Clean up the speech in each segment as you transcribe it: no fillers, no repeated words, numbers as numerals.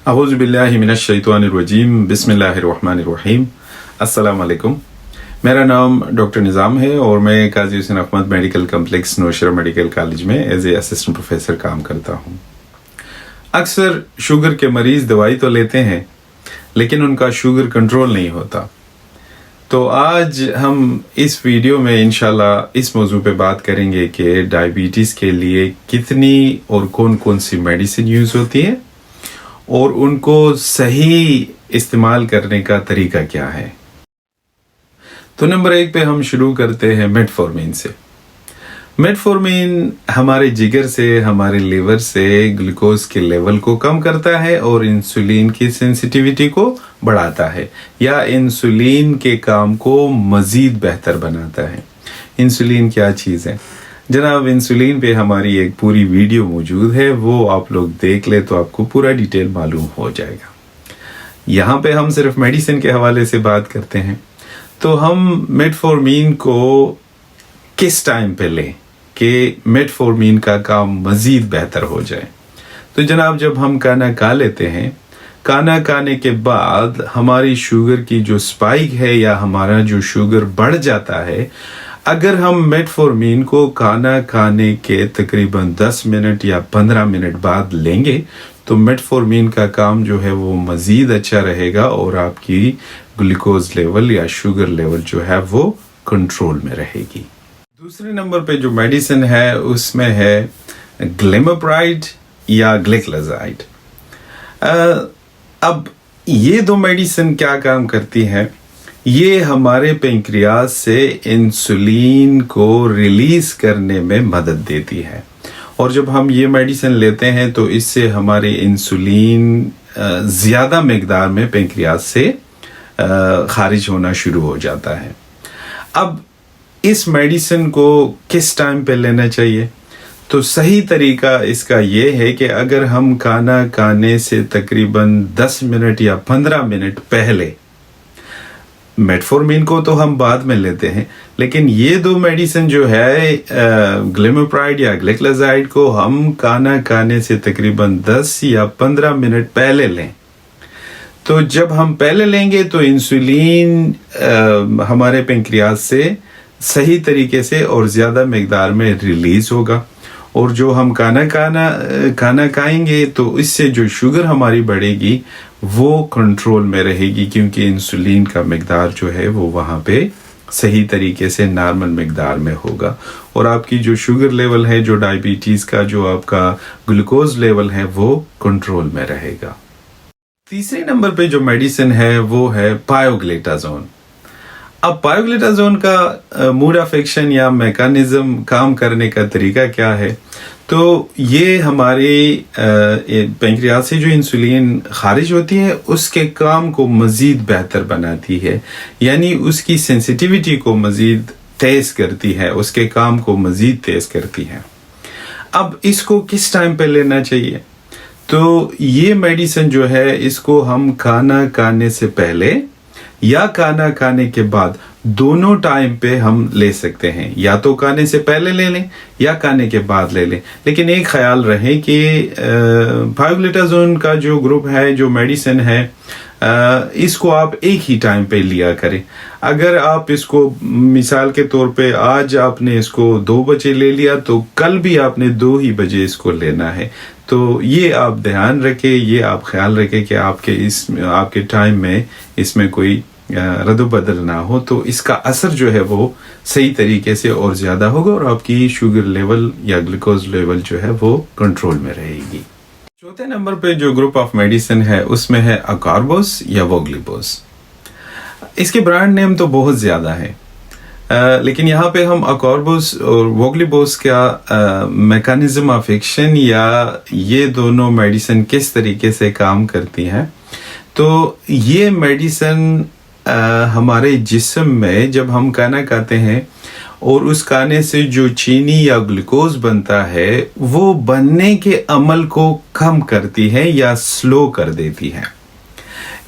अऊज़ु बिल्लाहि मिनश शैतानिर रजीम बिस्मिल्लाहिर रहमानिर रहीम। अस्सलाम वालेकुम। मेरा नाम डॉक्टर निज़ाम है और मैं Qazi Hussain Ahmad medical complex Nowshera medical college में एज ए असिस्टेंट प्रोफेसर काम करता हूँ। अक्सर शुगर के मरीज़ दवाई तो लेते हैं लेकिन उनका शुगर कंट्रोल नहीं होता। तो आज हम इस वीडियो में इंशाल्लाह इस मौजू पे बात करेंगे कि डायबिटीज़ के लिए कितनी और कौन कौन सी मेडिसिन यूज़ होती है और उनको सही इस्तेमाल करने का तरीका क्या है। तो नंबर 1 पे हम शुरू करते हैं मेटफॉर्मिन से। मेटफॉर्मिन हमारे जिगर से, हमारे लिवर से ग्लूकोज के लेवल को कम करता है और इंसुलिन की सेंसिटिविटी को बढ़ाता है या इंसुलिन के काम को मज़ीद बेहतर बनाता है। इंसुलिन क्या चीज़ है जनाब? इंसुलिन पे हमारी एक पूरी वीडियो मौजूद है, वो आप लोग देख ले तो आपको पूरा डिटेल मालूम हो जाएगा। यहाँ पे हम सिर्फ मेडिसिन के हवाले से बात करते हैं। तो हम मेटफॉर्मिन को किस टाइम पे लें कि मेटफॉर्मिन का काम मज़ीद बेहतर हो जाए? तो जनाब जब हम खाना खा लेते हैं, खाना खाने के बाद हमारी शुगर की जो स्पाइक है या हमारा जो शुगर बढ़ जाता है, अगर हम मेटफॉर्मिन को खाना खाने के तकरीबन 10 मिनट या 15 मिनट बाद लेंगे तो मेटफॉर्मिन का काम जो है वो मज़ीद अच्छा रहेगा और आपकी ग्लूकोज लेवल या शुगर लेवल जो है वो कंट्रोल में रहेगी। दूसरे नंबर पे जो मेडिसिन है उसमें है ग्लिमराइड या ग्लिकलाजाइड। अब ये दो मेडिसिन क्या काम करती हैं? ये हमारे पेंक्रियाज से इंसुलिन को रिलीज करने में मदद देती है और जब हम ये मेडिसिन लेते हैं तो इससे हमारे इंसुलिन ज़्यादा मिकदार में पेंक्रियाज से खारिज होना शुरू हो जाता है। अब इस मेडिसिन को किस टाइम पे लेना चाहिए? तो सही तरीका इसका ये है कि अगर हम खाना खाने से तकरीबन 10 मिनट या 15 मिनट पहले, मेटफॉर्मिन को तो हम बाद में लेते हैं लेकिन ये दो मेडिसिन जो है ग्लिमराइड या ग्लिकलाजाइड को हम खाना खाने से तकरीबन 10 या 15 मिनट पहले लें। तो जब हम पहले लेंगे तो इंसुलिन हमारे पेंक्रियाज से सही तरीके से और ज़्यादा मिकदार में रिलीज होगा और जो हम खाना खाएंगे तो इससे जो शुगर हमारी बढ़ेगी वो कंट्रोल में रहेगी क्योंकि इंसुलिन का मिकदार जो है वो वहाँ पे सही तरीके से नॉर्मल मिकदार में होगा और आपकी जो शुगर लेवल है, जो डायबिटीज़ का जो आपका ग्लूकोज लेवल है वो कंट्रोल में रहेगा। तीसरे नंबर पे जो मेडिसिन है वो है पायोग्लिटाजोन। अब पायोग्लिटाजोन का मूड अफेक्शन या मैकेनिज्म काम करने का तरीका क्या है? तो ये हमारे पेंक्रियाज से जो इंसुलिन खारिज होती है उसके काम को मज़ीद बेहतर बनाती है, यानी उसकी सेंसिटिविटी को मज़ीद तेज़ करती है, उसके काम को मज़ीद तेज़ करती है। अब इसको किस टाइम पे लेना चाहिए? तो ये मेडिसिन जो है इसको हम खाना खाने से पहले या खाना खाने के बाद दोनों टाइम पे हम ले सकते हैं, या तो खाने से पहले ले लें या खाने के बाद ले लें। लेकिन एक ख्याल रहे कि पायोग्लिटाजोन का जो ग्रुप है, जो मेडिसिन है, इसको आप एक ही टाइम पे लिया करें। अगर आप इसको मिसाल के तौर पे आज आपने इसको 2 बजे ले लिया तो कल भी आपने 2 ही बजे इसको लेना है। तो ये आप ध्यान रखें, ये आप ख्याल रखें कि आपके टाइम में इसमें कोई रद्द-बदल ना हो, तो इसका असर जो है वो सही तरीके से और ज़्यादा होगा और आपकी शुगर लेवल या ग्लूकोज लेवल जो है वो कंट्रोल में रहेगी। चौथे नंबर पे जो ग्रुप ऑफ मेडिसिन है उसमें है अकॉर्बोस या वोग्लिबोस। इसके ब्रांड नेम तो बहुत ज़्यादा है लेकिन यहाँ पे हम अकॉर्बोस और वोग्लिबोस का मैकेनिज्म ऑफ एक्शन या ये दोनों मेडिसिन किस तरीके से काम करती हैं। तो ये मेडिसिन हमारे जिस्म में जब हम खाना खाते हैं और उस खाने से जो चीनी या ग्लूकोज बनता है वो बनने के अमल को कम करती है या स्लो कर देती है।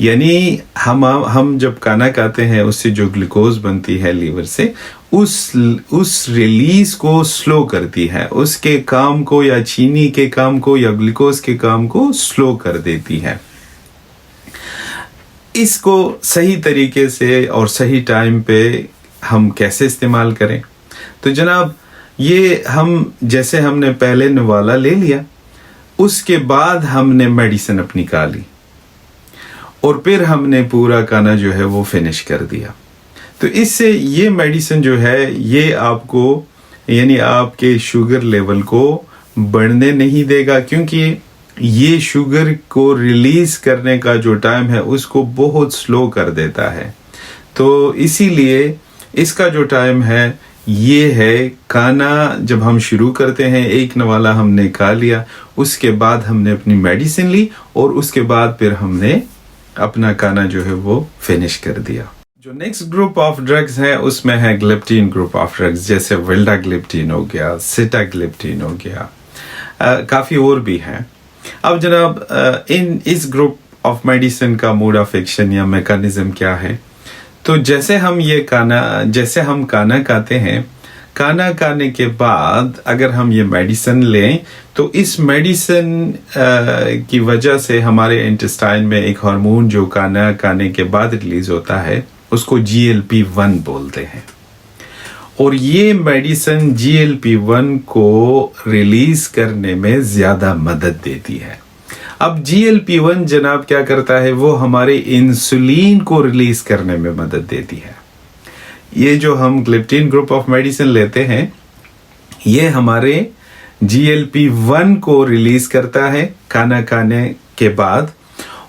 यानी हम जब खाना खाते हैं उससे जो ग्लूकोज बनती है लीवर से उस रिलीज को स्लो करती है, उसके काम को या चीनी के काम को या ग्लूकोज के काम को स्लो कर देती है। इसको सही तरीके से और सही टाइम पे हम कैसे इस्तेमाल करें? तो जनाब, ये हम जैसे हमने पहले नवाला ले लिया, उसके बाद हमने मेडिसिन अपनी खा ली और फिर हमने पूरा खाना जो है वो फिनिश कर दिया। तो इससे ये मेडिसिन जो है ये आपको यानी आपके शुगर लेवल को बढ़ने नहीं देगा, क्योंकि ये शुगर को रिलीज करने का जो टाइम है उसको बहुत स्लो कर देता है। तो इसीलिए इसका जो टाइम है ये है, खाना जब हम शुरू करते हैं, एक नवाला हमने खा लिया, उसके बाद हमने अपनी मेडिसिन ली और उसके बाद फिर हमने अपना खाना जो है वो फिनिश कर दिया। जो नेक्स्ट ग्रुप ऑफ ड्रग्स है उसमें है ग्लिप्टिन ग्रुप ऑफ ड्रग्स, जैसे विल्डाग्लिप्टिन हो गया, सिटाग्लिप्टिन हो गया, काफ़ी और भी हैं। अब जनाब, इस ग्रुप ऑफ मेडिसिन का मोड ऑफ एक्शन या मैकेनिज्म क्या है? तो जैसे हम खाना खाते हैं, खाना खाने के बाद अगर हम ये मेडिसिन लें तो इस मेडिसिन की वजह से हमारे इंटेस्टाइन में एक हार्मोन जो खाना खाने के बाद रिलीज होता है उसको GLP-1 बोलते हैं, और ये मेडिसिन GLP-1 को रिलीज करने में ज्यादा मदद देती है। अब GLP-1 जनाब क्या करता है, वो हमारे इंसुलिन को रिलीज करने में मदद देती है। ये जो हम ग्लिप्टिन ग्रुप ऑफ मेडिसिन लेते हैं ये हमारे GLP-1 को रिलीज करता है खाना खाने के बाद,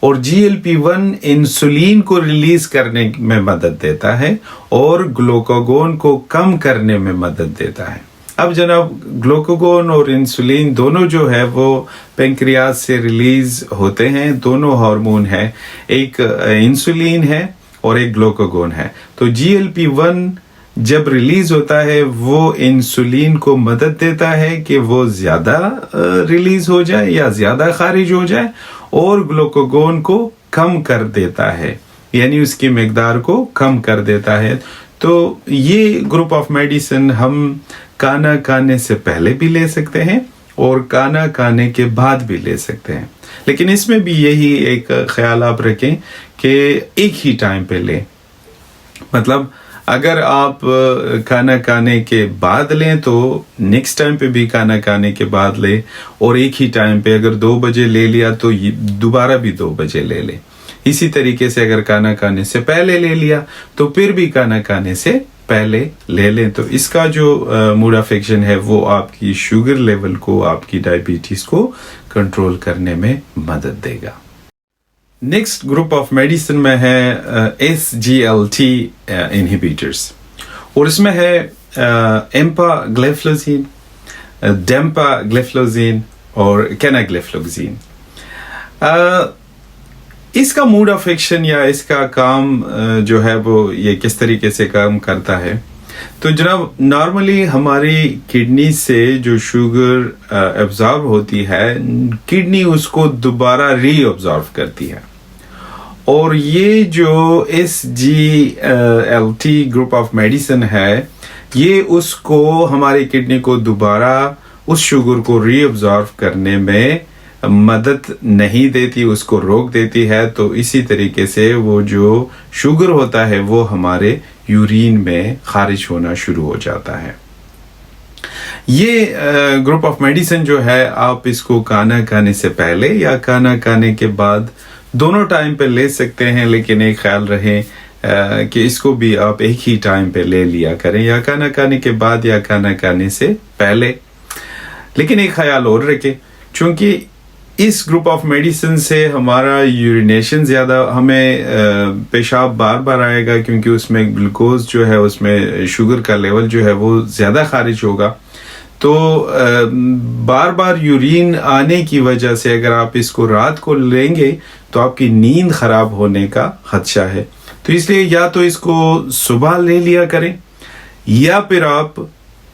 और GLP-1 इंसुलिन को रिलीज करने में मदद देता है और ग्लूकागोन को कम करने में मदद देता है। अब जनाब, ग्लूकागोन और इंसुलिन दोनों जो है वो पेंक्रियाज से रिलीज होते हैं, दोनों हार्मोन है, एक इंसुलिन है और एक ग्लूकागोन है। तो GLP-1 जब रिलीज होता है वो इंसुलिन को मदद देता है कि वो ज्यादा रिलीज हो जाए या ज्यादा खारिज हो जाए, और ग्लूकागोन को कम कर देता है, यानी उसकी मिकदार को कम कर देता है। तो ये ग्रुप ऑफ मेडिसिन हम खाना खाने से पहले भी ले सकते हैं और खाना खाने के बाद भी ले सकते हैं, लेकिन इसमें भी यही एक ख्याल आप रखें कि एक ही टाइम पे लें। मतलब अगर आप खाना खाने के बाद लें तो नेक्स्ट टाइम पे भी खाना खाने के बाद लें, और एक ही टाइम पे अगर 2 बजे ले लिया तो दोबारा भी 2 बजे ले लें। इसी तरीके से अगर खाना खाने से पहले ले लिया तो फिर भी खाना खाने से पहले ले लें। तो इसका जो मोड ऑफ एक्शन है वो आपकी शुगर लेवल को, आपकी डायबिटीज को कंट्रोल करने में मदद देगा। नेक्स्ट ग्रुप ऑफ मेडिसिन में है SGLT इनहिबिटर्स, और इसमें है एम्पाग्लिफ्लोज़िन, डेम्पाग्लिफ्लोज़िन और कैनाग्लिफ्लोज़िन। इसका मोड ऑफ एक्शन या इसका काम जो है वो ये किस तरीके से काम करता है? तो जनाब, नॉर्मली हमारी किडनी से जो शुगर एब्जॉर्ब होती है, किडनी उसको दोबारा रीअब्जॉर्ब करती है, और ये जो SGLT ग्रुप ऑफ मेडिसिन है ये उसको, हमारी किडनी को दोबारा उस शुगर को रीअब्जॉर्ब करने में मदद नहीं देती, उसको रोक देती है। तो इसी तरीके से वो जो शुगर होता है वो हमारे यूरिन में खारिज होना शुरू हो जाता है। ये ग्रुप ऑफ मेडिसिन जो है आप इसको खाना खाने से पहले या खाना खाने के बाद दोनों टाइम पे ले सकते हैं, लेकिन एक ख्याल रहे कि इसको भी आप एक ही टाइम पे ले लिया करें, या खाना खाने के बाद या खाना खाने से पहले। लेकिन एक ख्याल और रखें, चूंकि इस ग्रुप ऑफ मेडिसिन से हमारा यूरिनेशन ज्यादा, हमें पेशाब बार बार आएगा, क्योंकि उसमें ग्लूकोज जो है, उसमें शुगर का लेवल जो है वो ज्यादा खारिज होगा। तो बार बार यूरिन आने की वजह से अगर आप इसको रात को लेंगे तो आपकी नींद खराब होने का खदशा है। तो इसलिए या तो इसको सुबह ले लिया करें, या फिर आप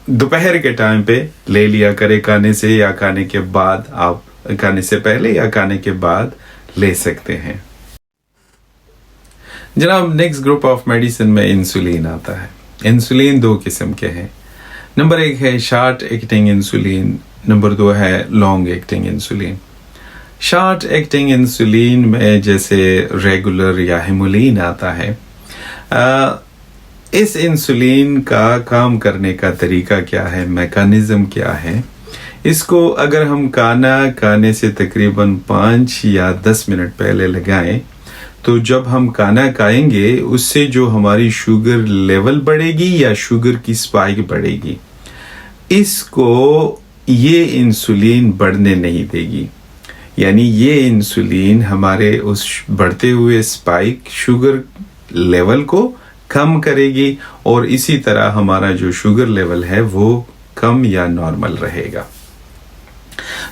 दोपहर के टाइम पे ले लिया करें खाने से, या खाने के बाद, आप खाने से पहले या खाने के बाद ले सकते हैं। जनाब, नेक्स्ट ग्रुप ऑफ मेडिसिन में इंसुलिन आता है। इंसुलिन 2 किस्म के हैं। नंबर 1 है शॉर्ट एक्टिंग इंसुलिन, नंबर 2 है long acting insulin. Short acting insulin میں جیسے ریگولر یا ہیمولین آتا ہے، اس انسولین کا کام کرنے کا طریقہ کیا ہے، میکانزم کیا ہے، اس کو اگر ہم کھانا کھانے سے تقریباً 5 یا 10 منٹ پہلے لگائیں تو جب ہم کھانا کھائیں گے اس سے جو ہماری شوگر لیول بڑھے گی یا شوگر کی سپائک بڑھے گی، اس کو یہ انسولین بڑھنے نہیں دے گی. یعنی یہ انسولین ہمارے اس بڑھتے ہوئے سپائک شوگر لیول کو کم کرے گی، اور اسی طرح ہمارا جو شوگر لیول ہے وہ کم یا نارمل رہے گا.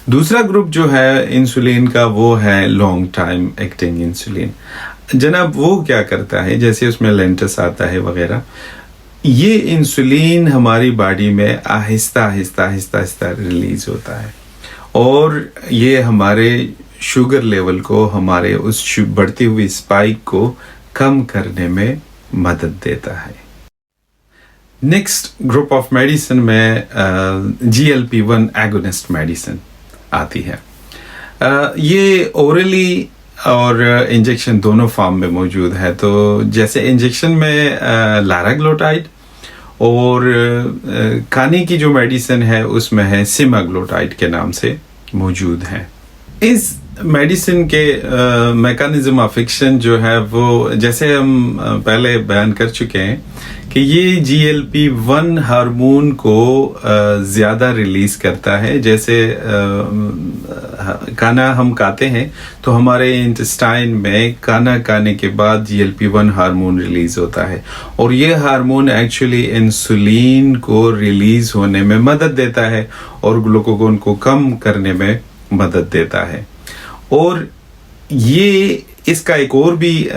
دوسرا گروپ جو ہے انسولین کا وہ ہے لانگ ٹائم ایکٹنگ انسولین. جناب وہ کیا کرتا ہے، جیسے اس میں لینٹس آتا ہے وغیرہ، یہ انسولین ہماری باڈی میں آہستہ آہستہ آہستہ آہستہ ریلیز ہوتا ہے، اور یہ ہمارے شوگر لیول کو، ہمارے اس بڑھتی ہوئی سپائک کو کم کرنے میں مدد دیتا ہے. نیکسٹ گروپ آف میڈیسن میں GLP-1 ایگونسٹ میڈیسن آتی ہے. یہ اورلی اور انجیکشن دونوں فارم میں موجود ہے. تو جیسے انجیکشن میں لاراگلوٹائڈ، اور کھانے کی جو میڈیسن ہے اس میں ہے سیماگلوٹائڈ کے نام سے موجود ہے. اس میڈیسن کے میکانزم آف ایکشن جو ہے وہ جیسے ہم پہلے بیان کر چکے ہیں کہ یہ GLP-1 ہارمون کو زیادہ ریلیز کرتا ہے. جیسے کھانا ہم کھاتے ہیں تو ہمارے انٹسٹائن میں کھانا کھانے کے بعد GLP-1 ہارمون ریلیز ہوتا ہے، اور یہ ہارمون ایکچولی انسولین کو ریلیز ہونے میں مدد دیتا ہے اور گلوکاگون کو کم کرنے میں مدد دیتا ہے. اور یہ اس کا ایک اور بھی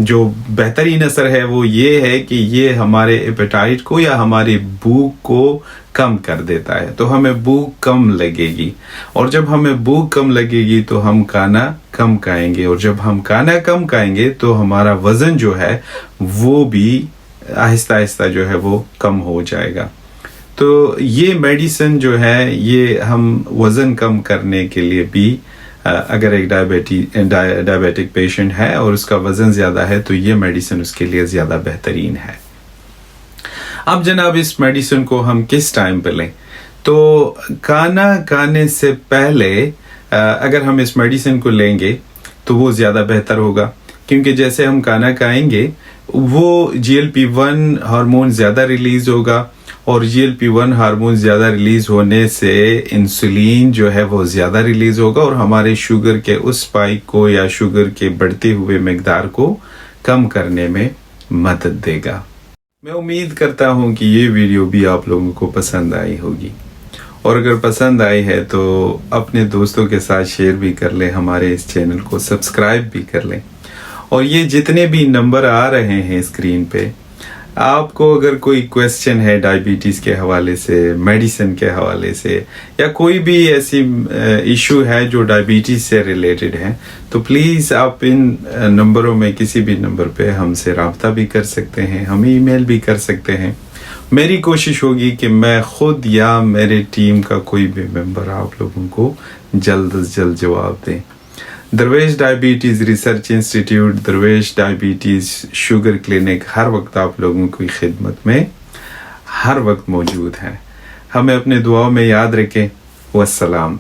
جو بہترین اثر ہے وہ یہ ہے کہ یہ ہمارے ایپیٹائٹ کو یا ہماری بھوک کو کم کر دیتا ہے. تو ہمیں بھوک کم لگے گی، اور جب ہمیں بھوک کم لگے گی تو ہم کھانا کم کھائیں گے، اور جب ہم کھانا کم کھائیں گے تو ہمارا وزن جو ہے وہ بھی آہستہ آہستہ جو ہے وہ کم ہو جائے گا. تو یہ میڈیسن جو ہے یہ ہم وزن کم کرنے کے لیے بھی، اگر ایک ڈائبیٹک پیشنٹ ہے اور اس کا وزن زیادہ ہے تو یہ میڈیسن اس کے لیے زیادہ بہترین ہے. اب جناب اس میڈیسن کو ہم کس ٹائم پہ لیں؟ تو کھانا کھانے سے پہلے اگر ہم اس میڈیسن کو لیں گے تو وہ زیادہ بہتر ہوگا، کیونکہ جیسے ہم کھانا کھائیں گے وہ GLP-1 ہارمون زیادہ ریلیز ہوگا، اور GLP-1 ہارمون زیادہ ریلیز ہونے سے انسولین جو ہے وہ زیادہ ریلیز ہوگا، اور ہمارے شوگر کے اس سپائک کو یا شوگر کے بڑھتے ہوئے مقدار کو کم کرنے میں مدد دے گا. میں امید کرتا ہوں کہ یہ ویڈیو بھی آپ لوگوں کو پسند آئی ہوگی، اور اگر پسند آئی ہے تو اپنے دوستوں کے ساتھ شیئر بھی کر لیں، ہمارے اس چینل کو سبسکرائب بھی کر لیں. اور یہ جتنے بھی نمبر آ رہے ہیں اسکرین پہ، آپ کو اگر کوئی کویسچن ہے ڈائبٹیز کے حوالے سے، میڈیسن کے حوالے سے، یا کوئی بھی ایسی ایشو ہے جو ڈائبٹیز سے ریلیٹڈ ہے، تو پلیز آپ ان نمبروں میں کسی بھی نمبر پہ ہم سے رابطہ بھی کر سکتے ہیں، ہمیں ای میل بھی کر سکتے ہیں. میری کوشش ہوگی کہ میں خود یا میرے ٹیم کا کوئی بھی ممبر آپ لوگوں کو جلد از جلد جواب دیں. درویش ڈائبٹیز ریسرچ انسٹیٹیوٹ، درویش ڈائبٹیز شوگر کلینک ہر وقت آپ لوگوں کی خدمت میں ہر وقت موجود ہے. ہمیں اپنے دعاؤں میں یاد رکھیں. والسلام.